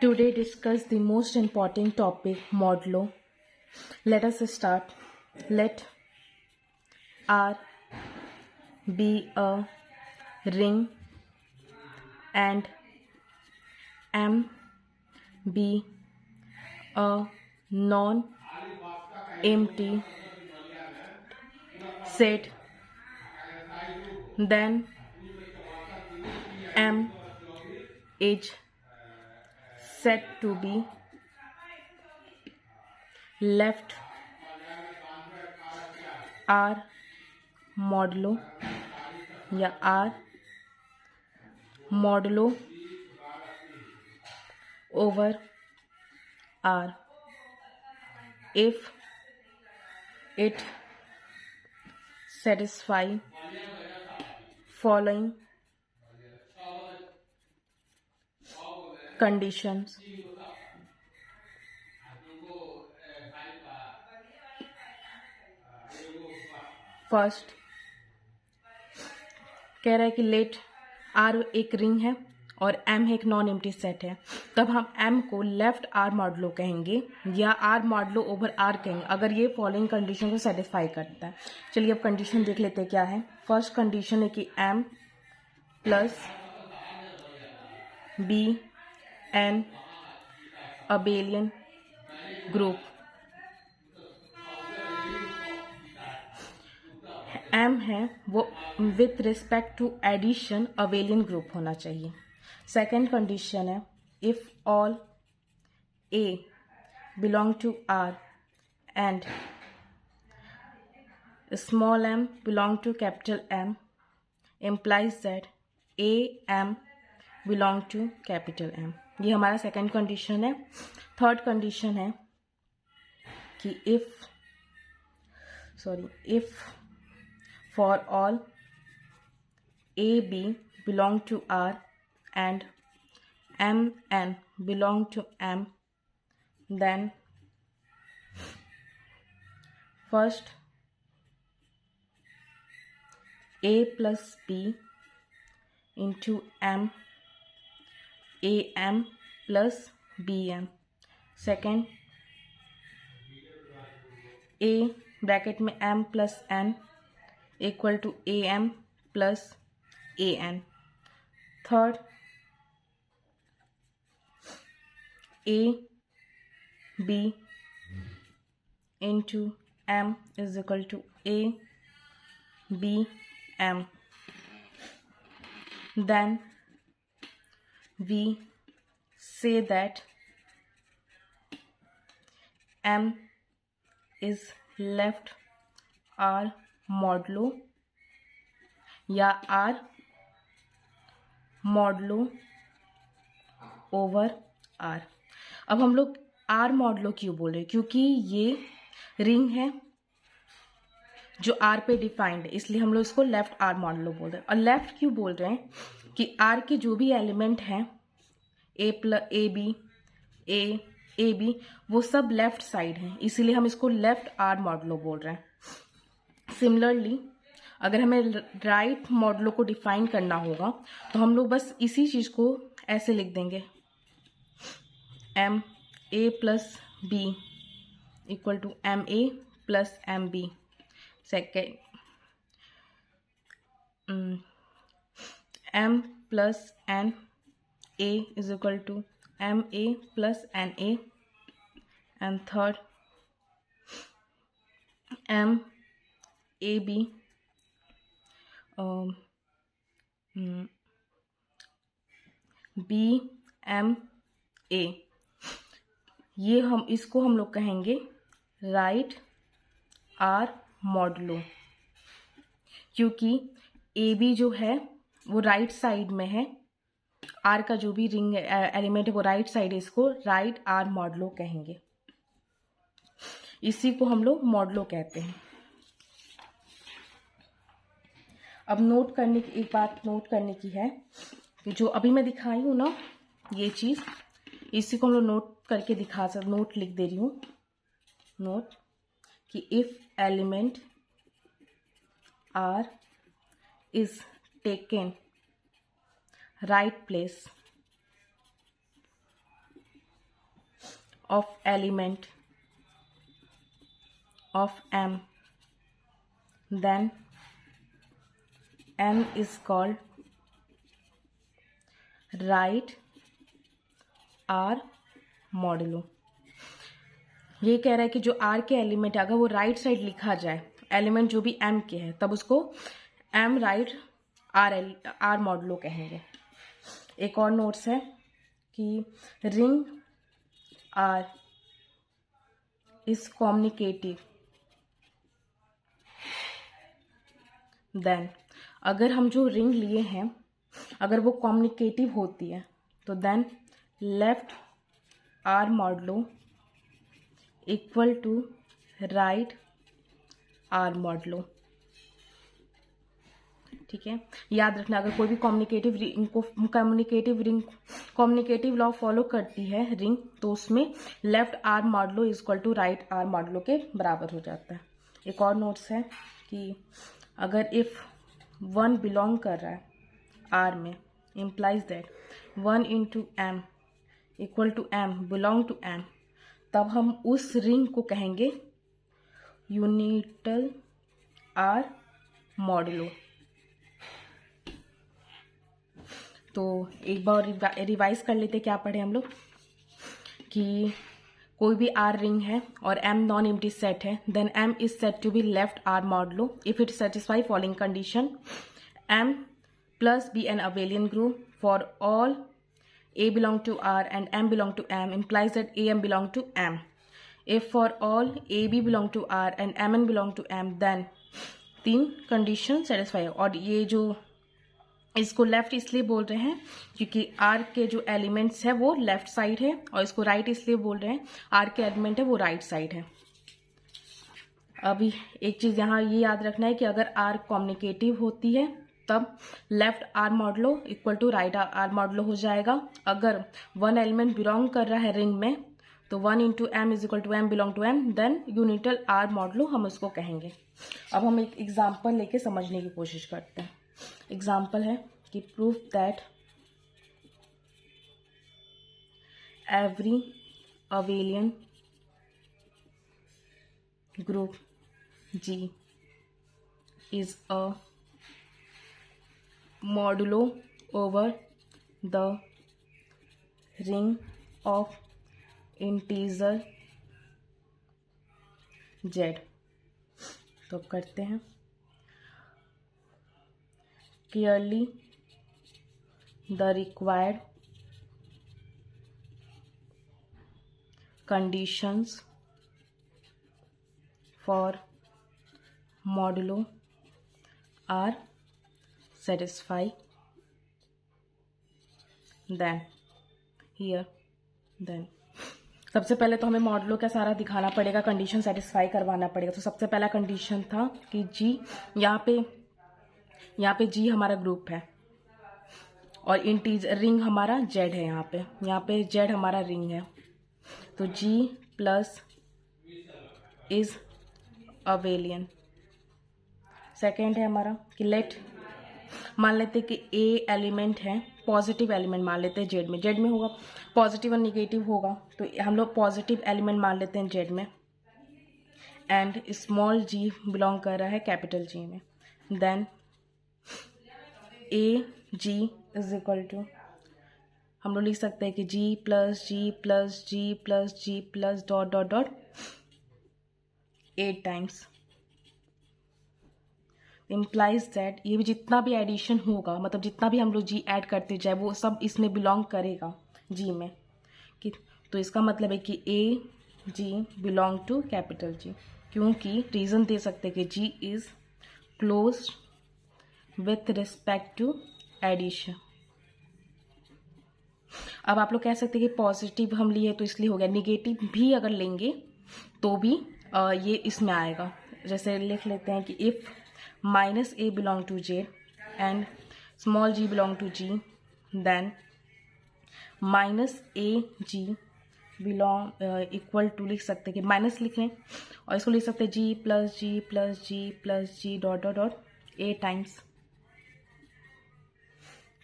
Today discuss the most important topic modulo. Let us start. Let R be a ring and M be a non-empty set. Then M is said to be left R modulo या R modulo over R if it satisfy following conditions. First कह रहा है कि late are एक ring है और M एक non empty set है, तब हम एम को लेफ्ट आर मॉडलो कहेंगे या आर मॉडलो ओवर आर कहेंगे अगर ये फॉलोइंग कंडीशन को सेटिस्फाई करता है। चलिए अब कंडीशन देख लेते हैं क्या है। फर्स्ट कंडीशन है कि M plus be an abelian group. M है वो with respect to addition abelian group होना चाहिए। सेकेंड कंडीशन है if all A belong to R and small M belong to capital M implies that A M belong to capital M. ये हमारा second condition है। Third condition है कि if for all A, B belong to R and M, N belong to M, then first A plus B into M, AM plus BM. Second A bracket में M plus N equal to AM plus AN. Third, A B into M is equal to A B M. Then we say that M is left R modulo या are modulo over are. अब हम लोग are modulo क्यों बोल रहे हैं? क्योंकि ये रिंग है जो आर पे डिफाइंड है, इसलिए हम लोग इसको लेफ्ट आर मॉडलो बोल रहे हैं। और लेफ्ट क्यों बोल रहे हैं? कि आर के जो भी एलिमेंट हैं ए प्लस ए बी वो सब लेफ्ट साइड हैं, इसीलिए हम इसको लेफ्ट आर मॉडलो बोल रहे हैं। सिमिलरली अगर हमें राइट मॉडलो को डिफाइन करना होगा तो हम लोग बस इसी चीज को ऐसे लिख देंगे M A plus B equal to M A plus M B. Second M plus N A is equal to M A plus N A. And third M A B B M A, ये हम इसको हम लोग कहेंगे right are modulo, क्योंकि A B जो है वो राइट साइड में है, आर का जो भी रिंग एलिमेंट है वो राइट साइड है, इसको राइट आर मॉडलो कहेंगे। इसी को हम लोग मॉडलो कहते हैं। अब नोट करने की एक बात नोट करने की है कि जो अभी मैं दिखाई हूँ ना ये चीज, इसी को हम लोग नोट करके नोट लिख दे रही हूँ। नोट कि if element R is taken right place of element of M, then M is called right R modulo. ये कह रहा है कि जो R के एलिमेंट है अगर वो राइट साइड लिखा जाए एलिमेंट जो भी M के है तब उसको M राइट R मॉडुलो कहेंगे। एक और नोट्स है कि ring R is communicative, then अगर हम जो रिंग लिए हैं अगर वो कम्युनिकेटिव होती है तो then left R modulo equal to right R modulo. ठीक है, याद रखना अगर कोई भी कम्युनिकेटिव लॉ फॉलो करती है रिंग तो उसमें left R modulo is equal to right R modulo के बराबर हो जाता है। एक और नोट्स है कि अगर इफ 1 बिलोंग कर रहा है R में implies that 1 into M equal to M belong to M, तब हम उस रिंग को कहेंगे यूनिटल R मॉडुलो। तो एक बार रिवाइज कर लेते क्या पढ़े हम लोग कि कोई भी R रिंग है और M नॉन एम्प्टी सेट है then M is set to be left R modulo if it satisfy following condition M plus be an abelian group for all A belong to R and M belong to M implies that AM belong to M. If for all AB belong to R and MN belong to M then 3 condition satisfy. और ये जो इसको left इसलिए बोल रहे हैं क्योंकि R के जो एलिमेंट्स है वो लेफ्ट साइड है और इसको राइट इसलिए बोल रहे हैं R के एलिमेंट है वो राइट साइड है। अभी एक चीज़ यहाँ ये याद रखना है कि अगर R कम्युनिकेटिव होती है तब left R modulo equal to right R modulo हो जाएगा। अगर 1 एलिमेंट बिलोंग कर रहा है रिंग में तो 1 into M is equal to M belong to M then unital R modulo हम उसको कहेंगे। अब हम एक एग्जाम्पल लेके समझने की कोशिश करते हैं। एग्जाम्पल है कि proof that every abelian group G is a modulo over the ring of integer Z। तो करते हैं clearly the required conditions for modulo are satisfy then here then सबसे पहले तो हमें मॉडुलो का सारा दिखाना पड़ेगा, कंडीशन सेटिस्फाई करवाना पड़ेगा। तो सबसे पहला कंडीशन था कि G यहाँ पे G हमारा ग्रुप है और इंटीजर रिंग हमारा Z है। यहाँ पे Z हमारा रिंग है तो G plus is abelian. Second है हमारा कि लेट मान लेते कि A एलिमेंट है पॉजिटिव एलिमेंट मान लेते हैं Z में होगा पॉजिटिव और निगेटिव होगा तो हम लोग पॉजिटिव एलिमेंट मान लेते हैं Z में एंड स्मॉल g बिलोंग कर रहा है कैपिटल G में then A G is equal to हम लोग लिख सकते हैं कि G plus G plus G plus G plus dot dot dot 8 times implies that ये भी जितना भी एडिशन होगा मतलब जितना भी हम लोग G ऐड करते जाए वो सब इसमें बिलोंग करेगा G में कि तो इसका मतलब है कि A G belong to capital G क्योंकि रीज़न दे सकते हैं कि G is close with respect to addition. अब आप लोग कह सकते हैं कि पॉजिटिव हम लिए तो इसलिए हो गया, निगेटिव भी अगर लेंगे तो भी ये इसमें आएगा। जैसे लिख लेते हैं कि if minus A belong to J and small g belong to G then minus A G belong equal to लिख सकते हैं कि माइनस लिख लें और इसको लिख सकते हैं G plus G plus G plus G dot dot dot 8 times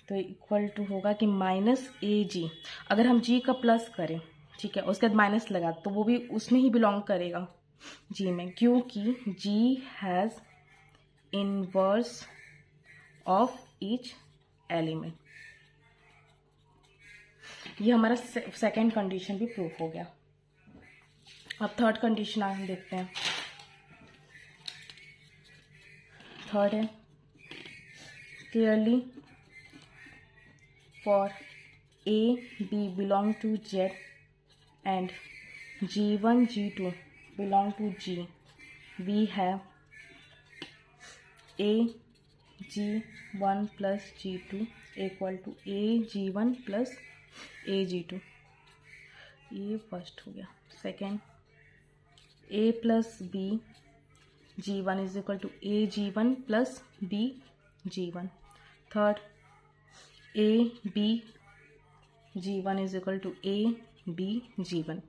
तो इक्वल टू होगा कि माइनस A G। अगर हम G का प्लस करें ठीक है, उसके बाद माइनस लगा तो वो भी उसमें ही बिलोंग करेगा जी में, क्योंकि G has inverse of each element. ये हमारा सेकेंड कंडीशन भी प्रूफ हो गया। अब थर्ड कंडीशन हम देखते हैं। थर्ड है clearly for A B belong to Z and G1 G2 belong to G, we have A G1 plus G2 equal to A G1 plus A G2। ये first हो गया। Second A plus B G1 is equal to A G1 plus B G1। Third A B G1 is equal to A B G1।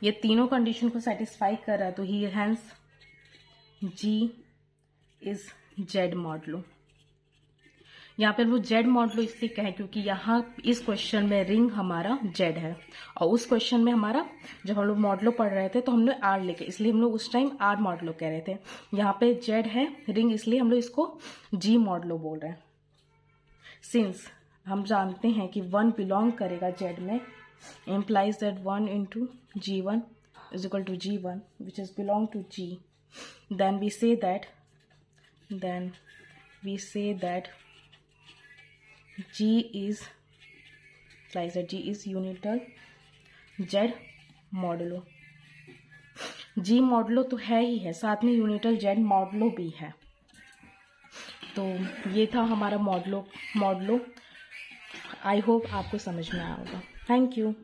ये तीनों condition को satisfy कर रहा है, तो ही hence G is Z modulo. यहाँ पर वो जेड मॉडलो इसलिए कहें क्योंकि यहाँ इस क्वेश्चन में रिंग हमारा जेड है, और उस क्वेश्चन में हमारा जब हम लोग मॉडलो पढ़ रहे थे तो हम लोग आर लेके, इसलिए हम लोग उस टाइम आर मॉडलो कह रहे थे। यहाँ पे जेड है रिंग, इसलिए हम लोग इसको जी मॉडलो बोल रहे हैं। सिंस हम जानते हैं कि 1 बिलोंग करेगा जेड में, implies that 1 into G1 is equal to G1 which is belong to G, then we say that G is implies that G is unital Z modulo. G modulo तो है ही है, साथ में यूनिटल Z मॉडुलो भी है। तो ये था हमारा मॉडुलो। आई होप आपको समझ में आया होगा। Thank you.